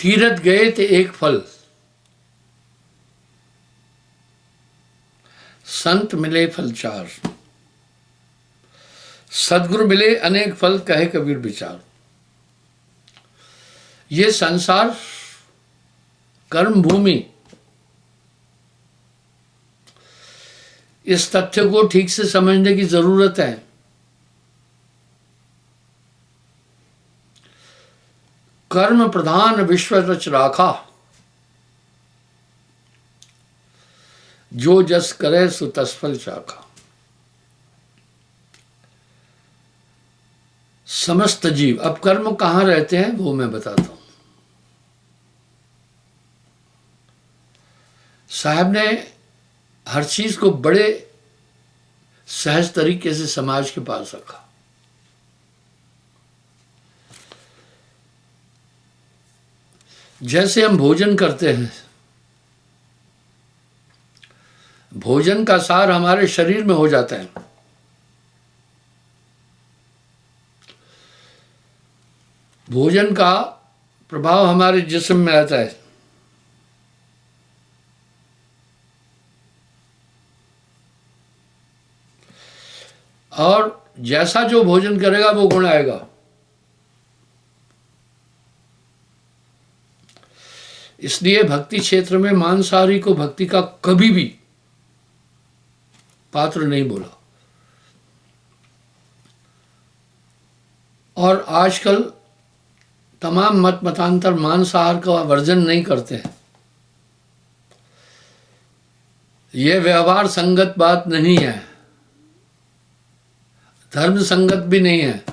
तीरथ गए थे एक फल, संत मिले फल चार, सदगुरु मिले अनेक फल, कहे कबीर विचार। ये संसार कर्म भूमि, इस तथ्य को ठीक से समझने की जरूरत है। कर्म प्रधान विश्व रच राखा, जो जस करे सो तसफल चाखा। समस्त जीव, अब कर्म कहां रहते हैं वो मैं बताता हूं। साहब ने हर चीज को बड़े सहज तरीके से समाज के पास रखा। जैसे हम भोजन करते हैं, भोजन का सार हमारे शरीर में हो जाता है। भोजन का प्रभाव हमारे जिस्म में आता है। और जैसा जो भोजन करेगा वो गुण आएगा। इसलिए भक्ति क्षेत्र में मांसाहारी को भक्ति का कभी भी पात्र नहीं बोला। और आजकल तमाम मत मतांतर मांसाहार का वर्जन नहीं करते हैं। यह व्यवहार संगत बात नहीं है, धर्म संगत भी नहीं है।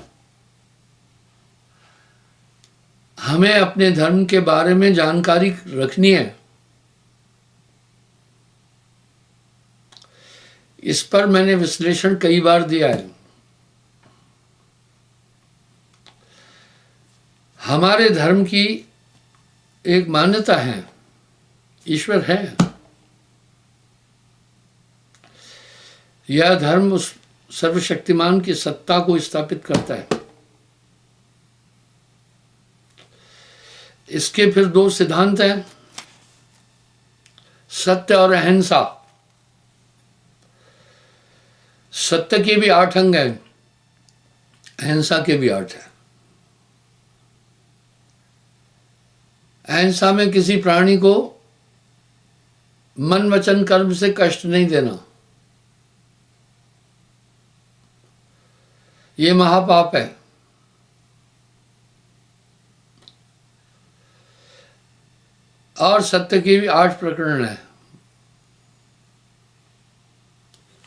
हमें अपने धर्म के बारे में जानकारी रखनी है। इस पर मैंने विश्लेषण कई बार दिया है। हमारे धर्म की एक मान्यता है, ईश्वर है। यह धर्म उस सर्वशक्तिमान की सत्ता को स्थापित करता है। इसके फिर दो सिद्धांत हैं, सत्य और अहिंसा। सत्य के भी 8 अंग हैं, अहिंसा के भी 8 हैं। अहिंसा में किसी प्राणी को मन वचन कर्म से कष्ट नहीं देना, ये महापाप है। और सत्य के भी 8 प्रकरण है।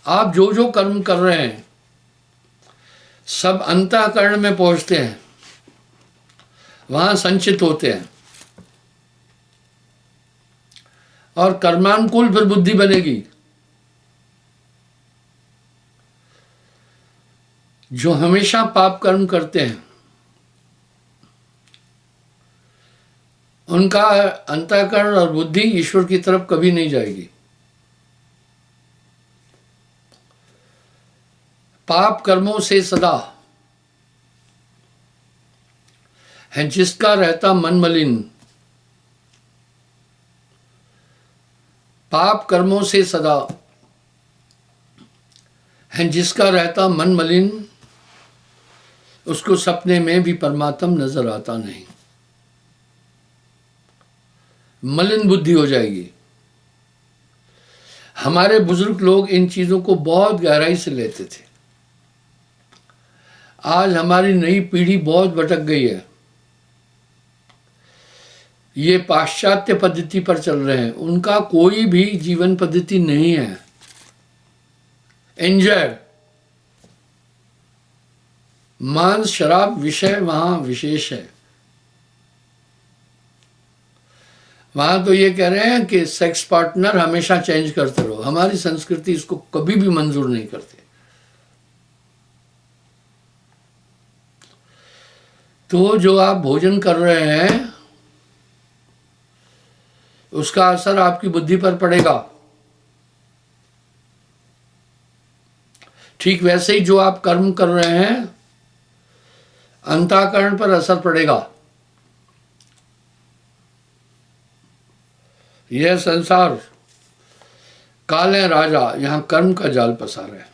आप जो जो कर्म कर रहे हैं सब अंतःकरण में पहुंचते हैं, वहां संचित होते हैं और कर्मानुकूल फिर बुद्धि बनेगी। जो हमेशा पाप कर्म करते हैं उनका अंतःकरण और बुद्धि ईश्वर की तरफ कभी नहीं जाएगी। पाप कर्मों से सदा है जिसका रहता मन मलिन। पाप कर्मों से सदा है जिसका रहता मन मलिन, उसको सपने में भी परमात्मा नजर आता नहीं। मलिन बुद्धि हो जाएगी। हमारे बुजुर्ग लोग इन चीजों को बहुत गहराई से लेते थे। आज हमारी नई पीढ़ी बहुत भटक गई है। ये पाश्चात्य पद्धति पर चल रहे हैं, उनका कोई भी जीवन पद्धति नहीं है। एंजॉय, मांस शराब विषय वहां विशेष है। वहां तो ये कह रहे हैं कि सेक्स पार्टनर हमेशा चेंज करते रहो। हमारी संस्कृति इसको कभी भी मंजूर नहीं करती। तो जो आप भोजन कर रहे हैं उसका असर आपकी बुद्धि पर पड़ेगा। ठीक वैसे ही जो आप कर्म कर रहे हैं अंतःकरण पर असर पड़ेगा। यह संसार काले राजा यहाँ कर्म का जाल पसारा है,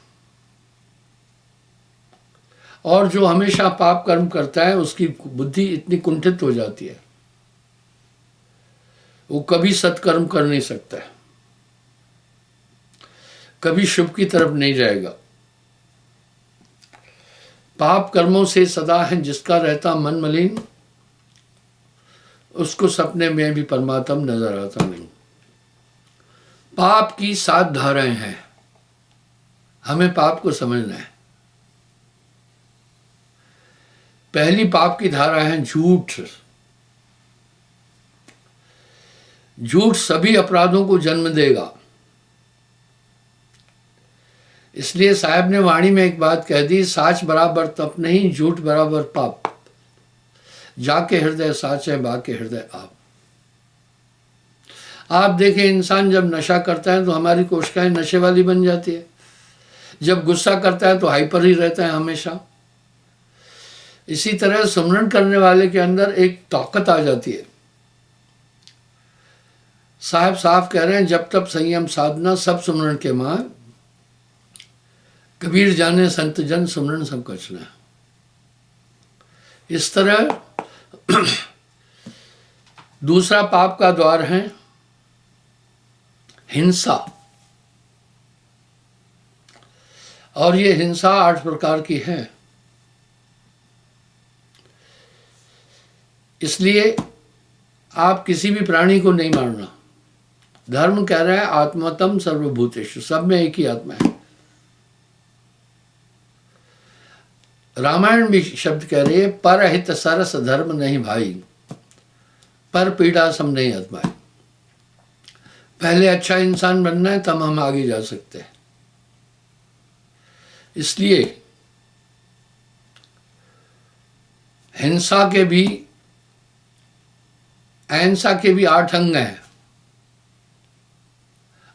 और जो हमेशा पाप कर्म करता है उसकी बुद्धि इतनी कुंठित हो जाती है, वो कभी सत्कर्म कर नहीं सकता है, कभी शुभ की तरफ नहीं जाएगा। पाप कर्मों से सदा है जिसका रहता मन मलिन, उसको सपने में भी परमात्मा नजर आता नहीं। पाप की 7 धाराएं हैं, हमें पाप को समझना है। पहली पाप की धारा है झूठ। झूठ सभी अपराधों को जन्म देगा। इसलिए साहब ने वाणी में एक बात कह दी, साच बराबर तप नहीं, झूठ बराबर पाप। जाके हृदय साच है, बाके हृदय आप। आप देखें, इंसान जब नशा करता है तो हमारी कोशिकाएं नशे वाली बन जाती है, जब गुस्सा करता है तो हाइपर ही रहता है हमेशा। इसी तरह सुमरन करने वाले के अंदर एक ताकत आ जाती है। साहब साफ कह रहे हैं, जब तब संयम साधना सब सुमरन के मां, कबीर जाने संत जन सुमरन सब कछना। इस तरह दूसरा पाप का द्वार है हिंसा, और ये हिंसा 8 प्रकार की है। इसलिए आप किसी भी प्राणी को नहीं मारना। धर्म कह रहा है आत्मतम सर्वभूतेषु, सब में एक ही आत्मा है। रामायण भी शब्द कह रही है, पर हित सरस धर्म नहीं भाई, पर पीड़ा सम नहीं आत्माए। पहले अच्छा इंसान बनना है, तब हम आगे जा सकते हैं। इसलिए हिंसा के भी, अहिंसा के भी 8 अंग हैं।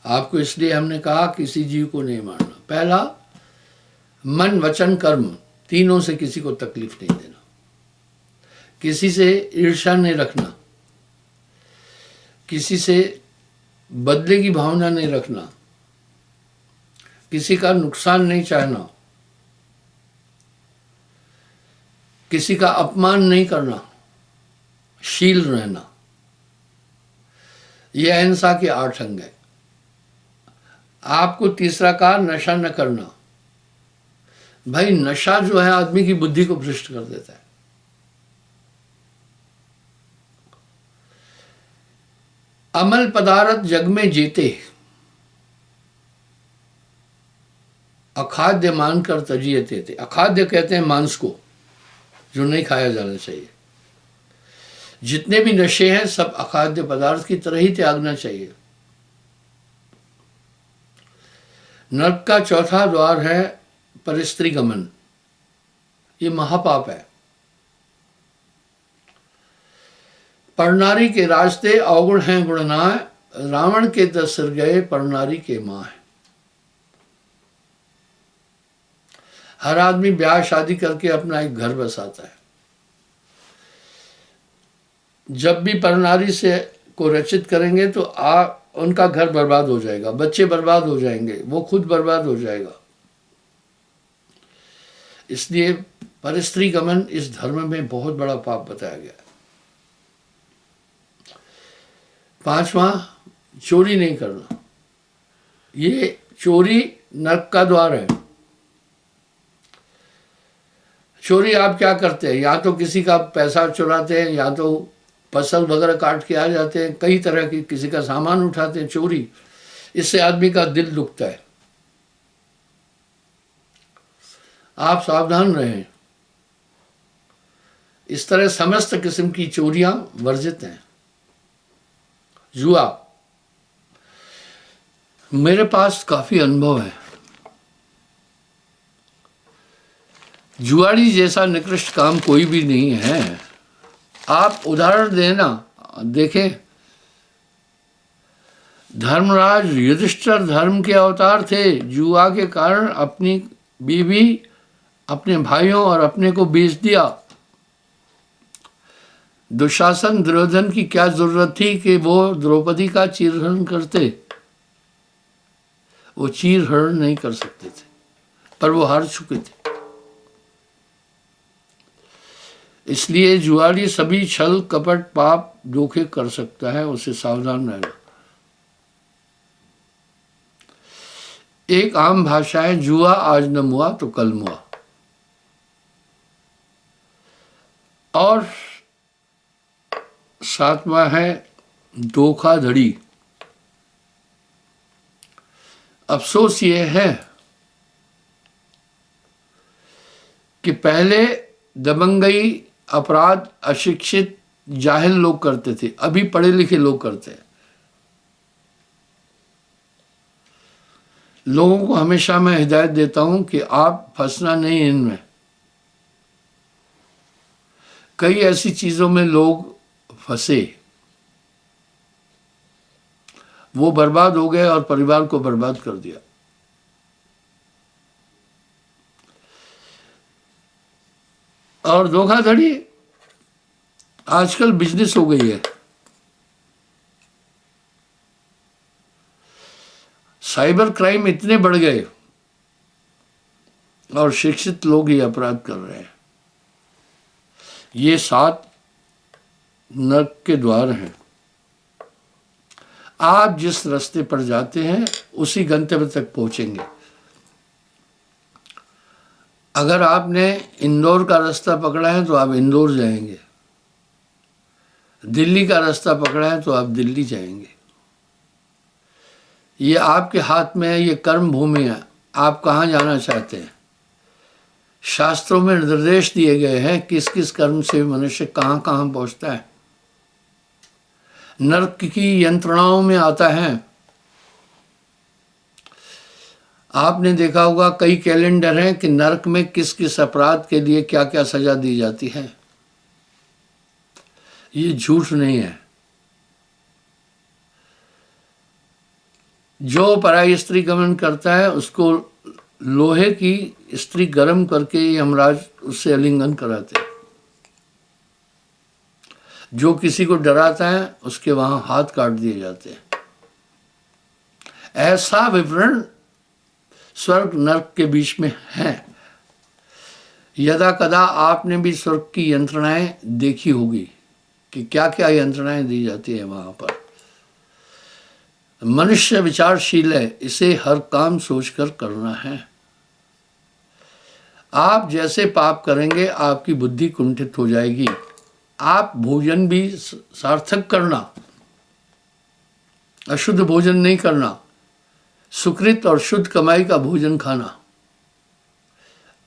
आपको इसलिए हमने कहा किसी जीव को नहीं मारना। पहला, मन वचन कर्म तीनों से किसी को तकलीफ नहीं देना, किसी से ईर्ष्या नहीं रखना, किसी से बदले की भावना नहीं रखना, किसी का नुकसान नहीं चाहना, किसी का अपमान नहीं करना, शील रहना। यह अहिंसा के 8 अंग है। आपको तीसरा कहा नशा न करना। भाई नशा जो है आदमी की बुद्धि को भ्रष्ट कर देता है। अमल पदार्थ जग में जीते, अखाद्य मानकर तजिए तेते। अखाद्य कहते हैं मांस को, जो नहीं खाया जाना चाहिए। जितने भी नशे हैं सब अखाद्य पदार्थ की तरह ही त्यागना चाहिए। नरक का चौथा द्वार है परस्त्री गमन। ये महापाप है। परनारी के रास्ते अवगुण हैं गुणनाय, रावण के 10 सिर गए परनारी के मां है। हर आदमी ब्याह शादी करके अपना एक घर बसाता है। जब भी परनारी से को रचित करेंगे तो उनका घर बर्बाद हो जाएगा, बच्चे बर्बाद हो जाएंगे, वो खुद बर्बाद हो जाएगा। इसलिए परस्त्री गमन इस धर्म में बहुत बड़ा पाप बताया गया है। 5वां, चोरी नहीं करना। ये चोरी नरक का द्वार है। चोरी आप क्या करते हैं? या तो किसी का पैसा चुराते हैं, या तो फसल वगैरह काट के आ जाते हैं, कई तरह की किसी का सामान उठाते हैं। चोरी, इससे आदमी का दिल दुखता है। आप सावधान रहें। इस तरह समस्त किस्म की चोरियां वर्जित हैं। जुआ, मेरे पास काफी अनुभव है। जुआड़ी जैसा निकृष्ट काम कोई भी नहीं है। आप उदाहरण देना, देखें, धर्मराज युधिष्ठिर धर्म के अवतार थे। जुआ के कारण अपनी बीवी, अपने भाइयों और अपने को बेच दिया। दुशासन दुर्योधन की क्या जरूरत थी कि वो द्रौपदी का चीरहरण करते? वो चीरहरण नहीं कर सकते थे, पर वो हार चुके थे। इसलिए जुआरी सभी छल कपट पाप धोखे कर सकता है, उसे सावधान रहना। एक आम भाषा है, जुआ आज न मुआ तो कल मुआ। और सातवां है धोखाधड़ी। अफसोस ये है कि पहले दबंगई अपराध अशिक्षित जाहिल लोग करते थे, अभी पढ़े लिखे लोग करते हैं। लोगों को हमेशा मैं हिदायत देता हूं कि आप फंसना नहीं इनमें। कई ऐसी चीजों में लोग फंसे, वो बर्बाद हो गए और परिवार को बर्बाद कर दिया। और धोखाधड़ी आजकल बिजनेस हो गई है। साइबर क्राइम इतने बढ़ गए और शिक्षित लोग ही अपराध कर रहे हैं। ये 7 नरक के द्वार हैं। आप जिस रास्ते पर जाते हैं उसी गंतव्य तक पहुंचेंगे। अगर आपने इंदौर का रास्ता पकड़ा है तो आप इंदौर जाएंगे, दिल्ली का रास्ता पकड़ा है तो आप दिल्ली जाएंगे। ये आपके हाथ में है, ये कर्म भूमि है। आप कहाँ जाना चाहते हैं? शास्त्रों में निर्देश दिए गए हैं किस किस कर्म से मनुष्य कहाँ कहाँ पहुँचता है। नरक की यंत्रणाओं में आता है। आपने देखा होगा कई कैलेंडर हैं कि नरक में किस किस अपराध के लिए क्या क्या सजा दी जाती है। ये झूठ नहीं है। जो पराई स्त्री गमन करता है उसको लोहे की स्त्री गर्म करके यमराज उससे आलिंगन कराते हैं। जो किसी को डराता है उसके वहां हाथ काट दिए जाते हैं। ऐसा विवरण स्वर्ग नरक के बीच में है। यदा कदा आपने भी स्वर्ग की यंत्रणाएं देखी होगी कि क्या क्या यंत्रणाएं दी जाती है वहां पर। मनुष्य विचारशील है, इसे हर काम सोचकर करना है। आप जैसे पाप करेंगे आपकी बुद्धि कुंठित हो जाएगी। आप भोजन भी सार्थक करना, अशुद्ध भोजन नहीं करना, सुकृत और शुद्ध कमाई का भोजन खाना।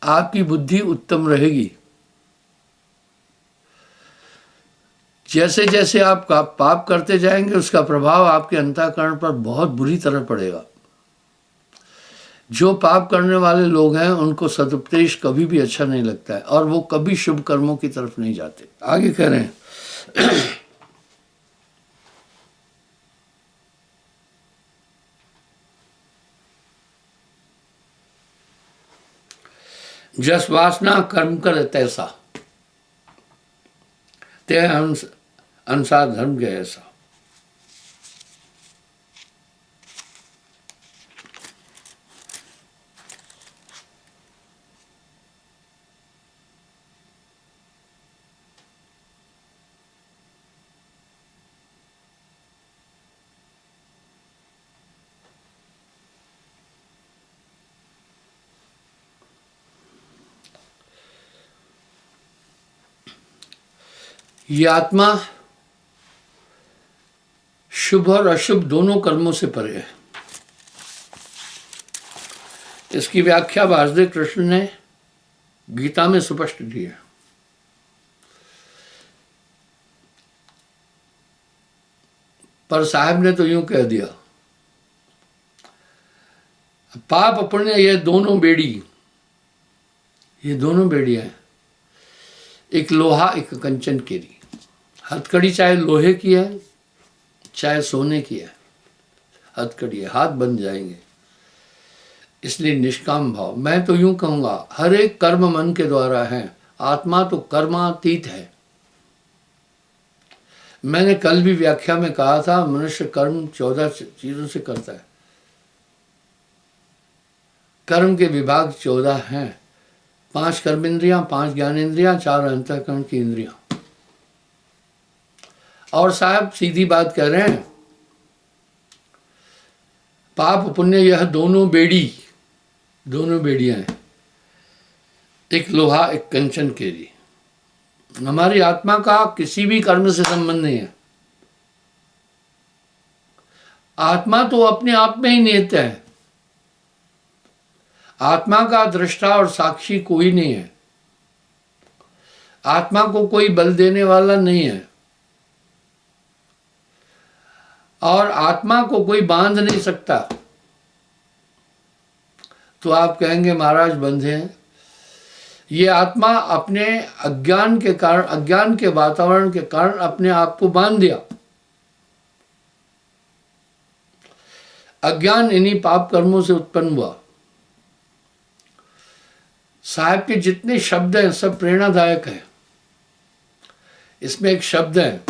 आपकी बुद्धि उत्तम रहेगी। जैसे जैसे आप पाप करते जाएंगे उसका प्रभाव आपके अंतःकरण पर बहुत बुरी तरह पड़ेगा। जो पाप करने वाले लोग हैं उनको सदुपदेश कभी भी अच्छा नहीं लगता है और वो कभी शुभ कर्मों की तरफ नहीं जाते। आगे कह रहे हैं जस वासना कर्म कर तैसा, ते अनुसार धर्म के ऐसा। ये आत्मा शुभ और अशुभ दोनों कर्मों से परे है। इसकी व्याख्या वासुदेव कृष्ण ने गीता में स्पष्ट की है। पर साहब ने तो यूं कह दिया, पाप पुण्य ये दोनों बेड़ियां हैं, एक लोहा एक कंचन केरी। हथकड़ी चाहे लोहे की है चाहे सोने की है, हथकड़ी है, हाथ बन जाएंगे। इसलिए निष्काम भाव, मैं तो यूं कहूंगा हर एक कर्म मन के द्वारा है। आत्मा तो कर्मातीत है। मैंने कल भी व्याख्या में कहा था, मनुष्य कर्म 14 चीजों से करता है। कर्म के विभाग 14 हैं। 5 कर्मेंद्रियां, 5 ज्ञानेंद्रियां, 4 अंतःकरण की इंद्रियां। और साहब सीधी बात कह रहे हैं, पाप पुण्य यह दोनों बेड़ियां हैं, एक लोहा एक कंचन केरी। हमारी आत्मा का किसी भी कर्म से संबंध नहीं है। आत्मा तो अपने आप में ही नियत है। आत्मा का दृष्टा और साक्षी कोई नहीं है। आत्मा को कोई बल देने वाला नहीं है, और आत्मा को कोई बांध नहीं सकता। तो आप कहेंगे महाराज बंधे हैं। ये आत्मा अपने अज्ञान के कारण, अज्ञान के वातावरण के कारण अपने आप को बांध दिया। अज्ञान इन्हीं पाप कर्मों से उत्पन्न हुआ। साहब के जितने शब्द हैं सब प्रेरणादायक है। इसमें एक शब्द है,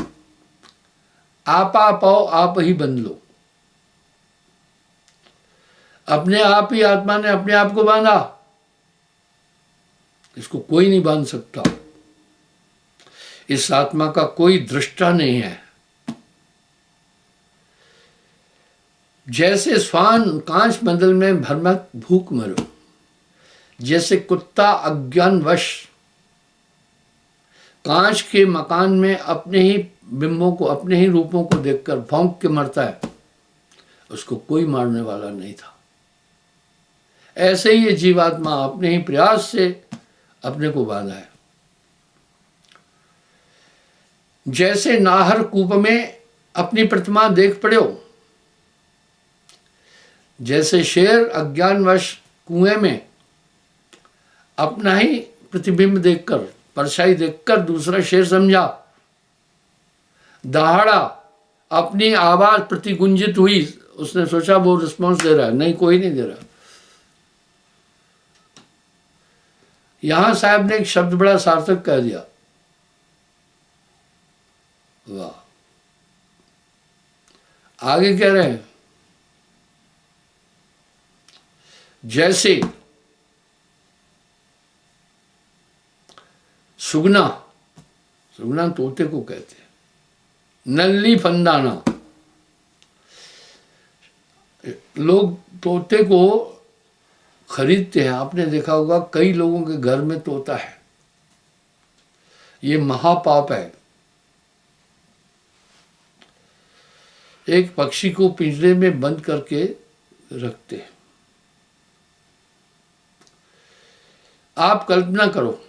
आपा पाओ आप ही बंध लो। अपने आप ही आत्मा ने अपने आप को बांधा, इसको कोई नहीं बांध सकता। इस आत्मा का कोई दृष्टा नहीं है। जैसे स्वान कांच मंडल में भरमक भूख मरो, जैसे कुत्ता अज्ञानवश कांच के मकान में अपने ही बिंबों को, अपने ही रूपों को देखकर भौंक के मरता है, उसको कोई मारने वाला नहीं था। ऐसे ही ये जीवात्मा अपने ही प्रयास से अपने को बांधा है। जैसे नाहर कूप में अपनी प्रतिमा देख पड़े हो, जैसे शेर अज्ञानवश कुएं में अपना ही प्रतिबिंब देखकर, परछाई देखकर दूसरा शेर समझा, दहाड़ा, अपनी आवाज प्रतिगुंजित हुई, उसने सोचा वो रिस्पॉन्स दे रहा है, नहीं कोई नहीं दे रहा। यहां साहब ने एक शब्द बड़ा सार्थक कह दिया, वाह। आगे कह रहे हैं, जैसे सुगना, सुगना तोते को कहते हैं, नल्ली फंदाना। लोग तोते को खरीदते हैं, आपने देखा होगा कई लोगों के घर में तोता है। ये महापाप है। एक पक्षी को पिंजरे में बंद करके रखते हैं। आप कल्पना करो,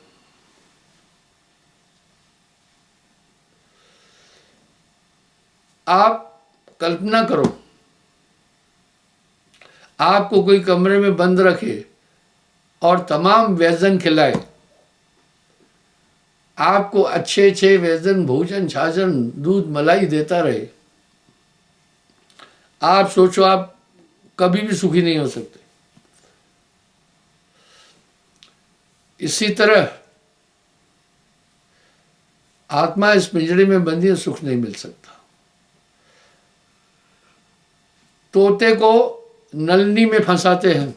आप कल्पना करो, आपको कोई कमरे में बंद रखे और तमाम व्यंजन खिलाए, आपको अच्छे अच्छे व्यंजन, भोजन, छाजन, दूध, मलाई देता रहे। आप सोचो, आप कभी भी सुखी नहीं हो सकते। इसी तरह आत्मा इस पिंजरे में बंदी है, सुख नहीं मिल सकता। तोते को नलनी में फंसाते हैं,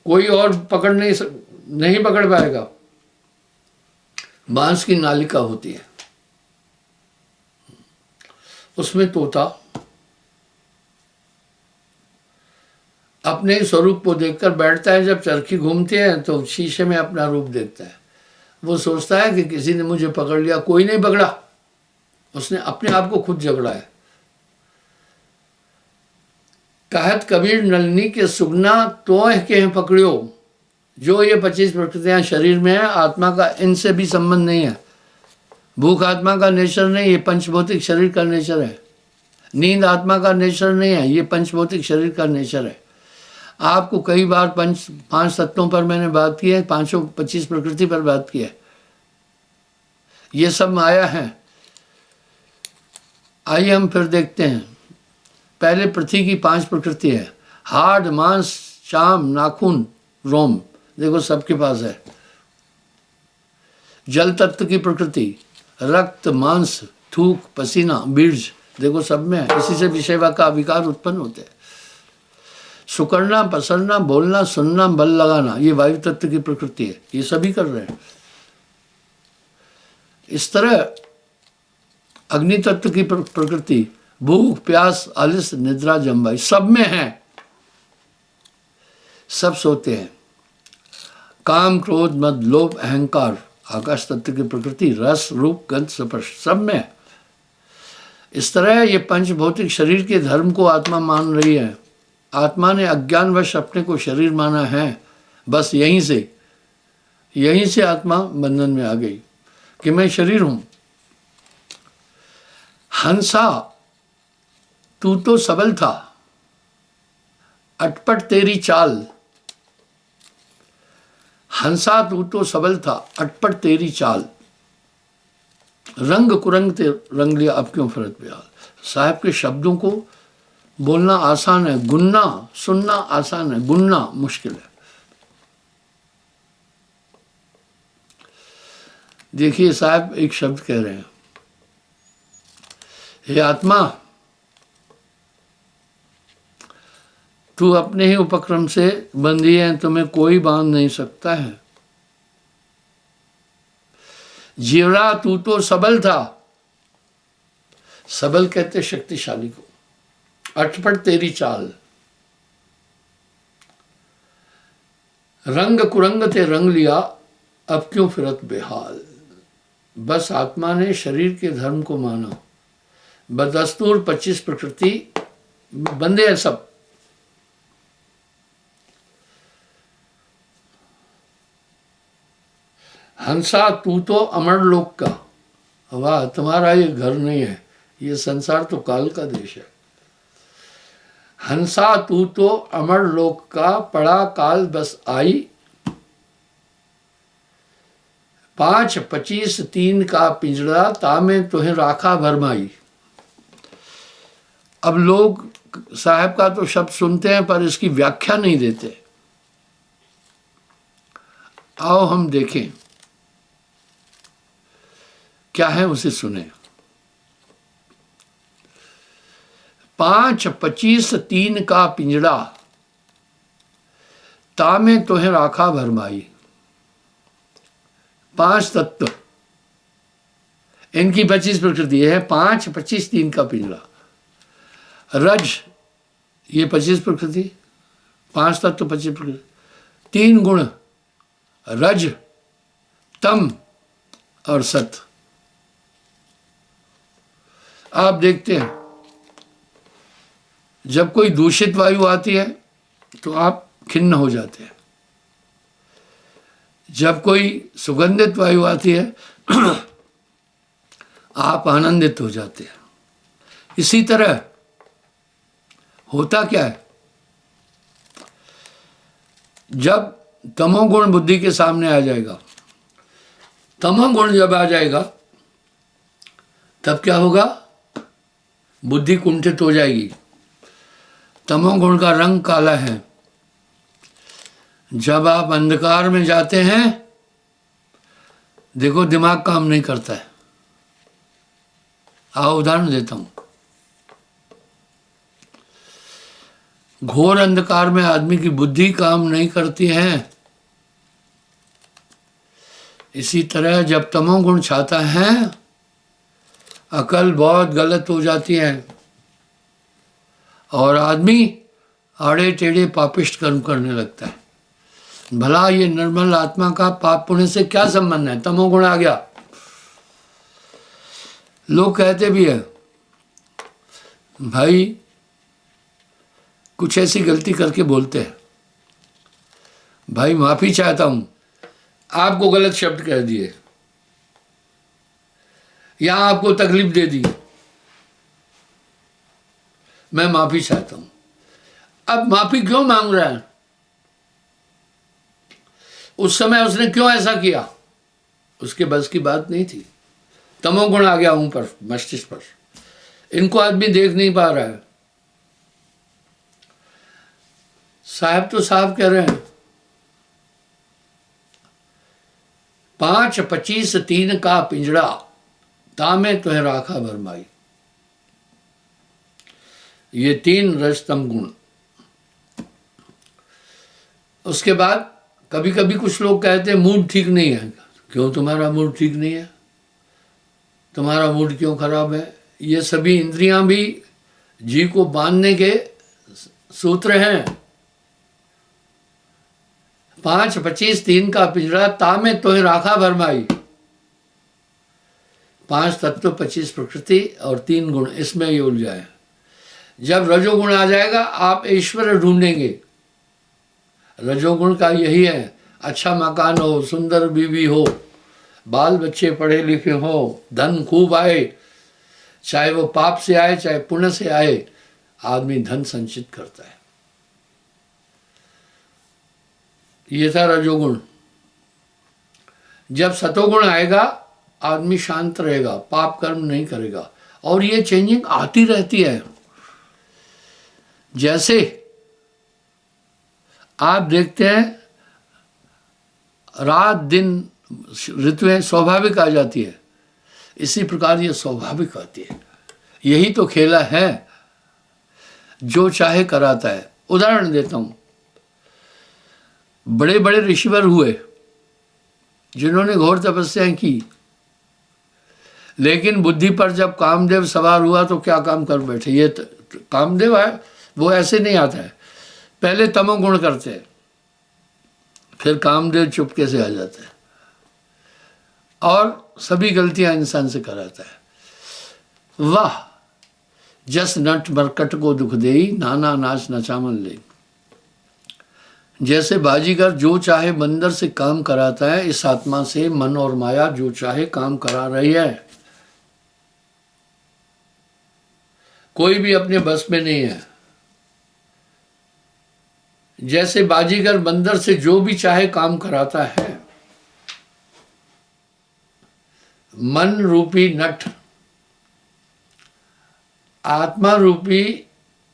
कोई और पकड़ नहीं पकड़ पाएगा। बांस की नालिका होती है, उसमें तोता अपने स्वरूप को देखकर बैठता है। जब चरखी घूमती है तो शीशे में अपना रूप देखता है। वो सोचता है कि किसी ने मुझे पकड़ लिया, कोई नहीं पकड़ा, उसने अपने आप को खुद जकड़ा है। कहत कबीर नलनी के सुगना तोह के हैं पकड़ियो। जो ये 25 प्रकृतियां शरीर में है, आत्मा का इनसे भी संबंध नहीं है। भूख आत्मा का नेचर नहीं, ये पंचभौतिक शरीर का नेचर है। नींद आत्मा का नेचर नहीं है, ये पंचभौतिक शरीर का नेचर है। आपको कई बार 5 तत्वों पर मैंने बात की है, 25 प्रकृति पर बात की है। ये सब माया है। आइए हम फिर देखते हैं। पहले पृथ्वी की 5 प्रकृति है, हाड़, मांस, चाम, नाखून, रोम, देखो सबके पास है। जल तत्व की प्रकृति, रक्त, मांस, थूक, पसीना, बीज, देखो सब में है। इसी से विषय का विकार उत्पन्न होते हैं। सुकड़ना, पसरना, बोलना, सुनना, बल लगाना, ये वायु तत्व की प्रकृति है, ये सभी कर रहे हैं। इस तरह अग्नि तत्व की प्रकृति भूख, प्यास, आलस, निद्रा, जम्बाई सब में है, सब सोते हैं। काम, क्रोध, मद, लोभ, अहंकार आकाश तत्व की प्रकृति रस, रूप, गंध, स्पर्श सब में है। इस तरह ये पंच भौतिक शरीर के धर्म को आत्मा मान रही है। आत्मा ने अज्ञानवश अपने को शरीर माना है, बस यहीं से आत्मा बंधन में आ गई कि मैं शरीर हूं। हंसा तू तो सबल था, अटपट तेरी चाल। हंसा तू तो सबल था, अटपट तेरी चाल। रंग कुरंग ते रंग लिया, अब क्यों फरक बेहाल। साहब के शब्दों को बोलना आसान है, गुनना सुनना आसान है, गुनना मुश्किल है। देखिए साहब एक शब्द कह रहे हैं, हे आत्मा, तू अपने ही उपक्रम से बंधी है, तुम्हें कोई बांध नहीं सकता है। जीवरा तू तो सबल था, सबल कहते शक्तिशाली को। अटपट तेरी चाल, रंग कुरंग ते रंग लिया, अब क्यों फिरत बेहाल। बस आत्मा ने शरीर के धर्म को माना, बदस्तूर 25 प्रकृति बंदे हैं सब। हंसा तू तो अमर लोक का, वाह तुम्हारा ये घर नहीं है, ये संसार तो काल का देश है। हंसा तू तो अमर लोक का, पड़ा काल बस आई। 5, 25, 3 का पिंजड़ा, तामे तुहे राखा भरमाई। अब लोग साहब का तो शब्द सुनते हैं पर इसकी व्याख्या नहीं देते। आओ हम देखें क्या है, उसे सुने। 5, 25, 3 का पिंजड़ा, तामे तुहे राखा भरमाई। 5 तत्व, इनकी 25 प्रकृति है। 5, 25, 3 का पिंजड़ा। रज, ये 25 प्रकृति, 5 तत्व 25 प्रकृति। 3 गुण, रज, तम और सत। आप देखते हैं जब कोई दूषित वायु आती है तो आप खिन्न हो जाते हैं, जब कोई सुगंधित वायु आती है आप आनंदित हो जाते हैं। इसी तरह होता क्या है, जब तमोगुण बुद्धि के सामने आ जाएगा, तमोगुण जब आ जाएगा तब क्या होगा, बुद्धि कुंठित हो जाएगी। तमोगुण का रंग काला है। जब आप अंधकार में जाते हैं, देखो दिमाग काम नहीं करता है। आओ उदाहरण देता हूं। घोर अंधकार में आदमी की बुद्धि काम नहीं करती है। इसी तरह जब तमोगुण छाता है, अकल बहुत गलत हो जाती है और आदमी आड़े टेढ़े पापिष्ट कर्म करने लगता है। भला ये निर्मल आत्मा का पाप पुण्य से क्या संबंध है, तमोगुण आ गया। लोग कहते भी है, भाई कुछ ऐसी गलती करके बोलते हैं, भाई माफी चाहता हूं, आपको गलत शब्द कह दिए या आपको तकलीफ दे दी, मैं माफी चाहता हूं। अब माफी क्यों मांग रहा है, उस समय उसने क्यों ऐसा किया, उसके बस की बात नहीं थी। तमोगुण आ गया ऊपर मस्तिष्क पर, इनको आदमी देख नहीं पा रहा है। साहब तो साहब कह रहे हैं 5, 25, 3 का पिंजड़ा, तामे तुहे राखा भरमाई। ये 3 रजतम गुण। उसके बाद कभी कभी कुछ लोग कहते हैं मूड ठीक नहीं है। क्यों तुम्हारा मूड ठीक नहीं है? तुम्हारा मूड क्यों खराब है? ये सभी इंद्रियां भी जीव को बांधने के सूत्र हैं। 5, 25, 3 का पिंजरा, तामे तोहे राखा भरमाई। 5 तत्व, 25 प्रकृति और 3 गुण, इसमें ये उलझा है। जब रजोगुण आ जाएगा आप ईश्वर ढूंढेंगे। रजोगुण का यही है, अच्छा मकान हो, सुंदर बीवी हो, बाल बच्चे पढ़े लिखे हो, धन खूब आए, चाहे वो पाप से आए चाहे पुण्य से आए, आदमी धन संचित करता है। ये था रजोगुण। जब सतोगुण आएगा आदमी शांत रहेगा, पाप कर्म नहीं करेगा। और ये चेंजिंग आती रहती है। जैसे आप देखते हैं रात दिन ऋतुएं स्वाभाविक आ जाती है, इसी प्रकार ये स्वाभाविक आती है। यही तो खेला है, जो चाहे कराता है। उदाहरण देता हूं, बड़े बड़े ऋषिवर हुए जिन्होंने घोर तपस्याएं की, लेकिन बुद्धि पर जब कामदेव सवार हुआ तो क्या काम कर बैठे। ये कामदेव है, वो ऐसे नहीं आता है। पहले तमोगुण करते हैं, फिर कामदेव चुपके से आ जाता है और सभी गलतियां इंसान से कराता है। वाह, जस नट मरकट को दुख देई, नाना नाच नचामन ले। जैसे बाजीगर जो चाहे बंदर से काम कराता है, इस आत्मा से मन और माया जो चाहे काम करा रही है। कोई भी अपने बस में नहीं है। जैसे बाजीगर बंदर से जो भी चाहे काम कराता है, मन रूपी नट आत्मा रूपी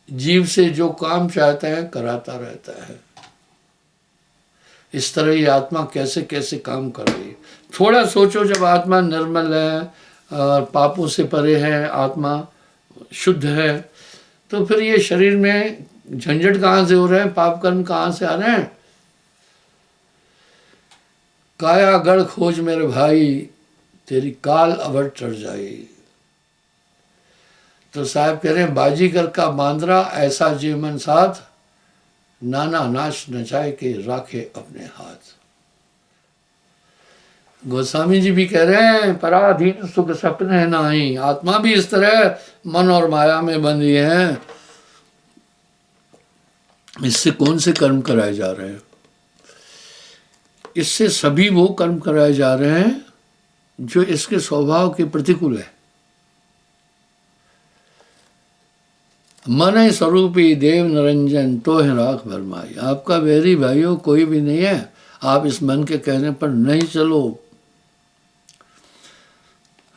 जीव से जो काम चाहता है कराता रहता है। इस तरह ये आत्मा कैसे कैसे काम कर रही है। थोड़ा सोचो, जब आत्मा निर्मल है और पापों से परे है, आत्मा शुद्ध है, तो फिर ये शरीर में झंझट कहाँ से हो रहे हैं, पाप कर्म कहाँ से आ रहे हैं। काया गढ़ खोज मेरे भाई, तेरी काल अवर चढ़ जाए। तो साहब कह रहे हैं, बाजीगर का बांद्रा ऐसा जीवन साथ, नाना नाच नचाए के राखे अपने हाथ। गोस्वामी जी भी कह रहे हैं, पराधीन सुख सपने नाही। आत्मा भी इस तरह मन और माया में बंधी है। इससे कौन से कर्म कराए जा रहे हैं? इससे सभी वो कर्म कराए जा रहे हैं जो इसके स्वभाव के प्रतिकूल है। मन स्वरूपी देव निरंजन तो है राख भरमाई। आपका वैरी भाइयों कोई भी नहीं है, आप इस मन के कहने पर नहीं चलो।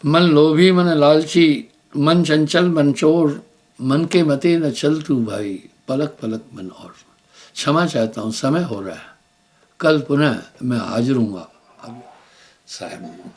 मन लोभी मन लालची, मन चंचल मन चोर, मन के मते न चल तू भाई, पलक पलक मन और। क्षमा चाहता हूँ, समय हो रहा है, कल पुनः मैं हाजिर हूँगा साहब।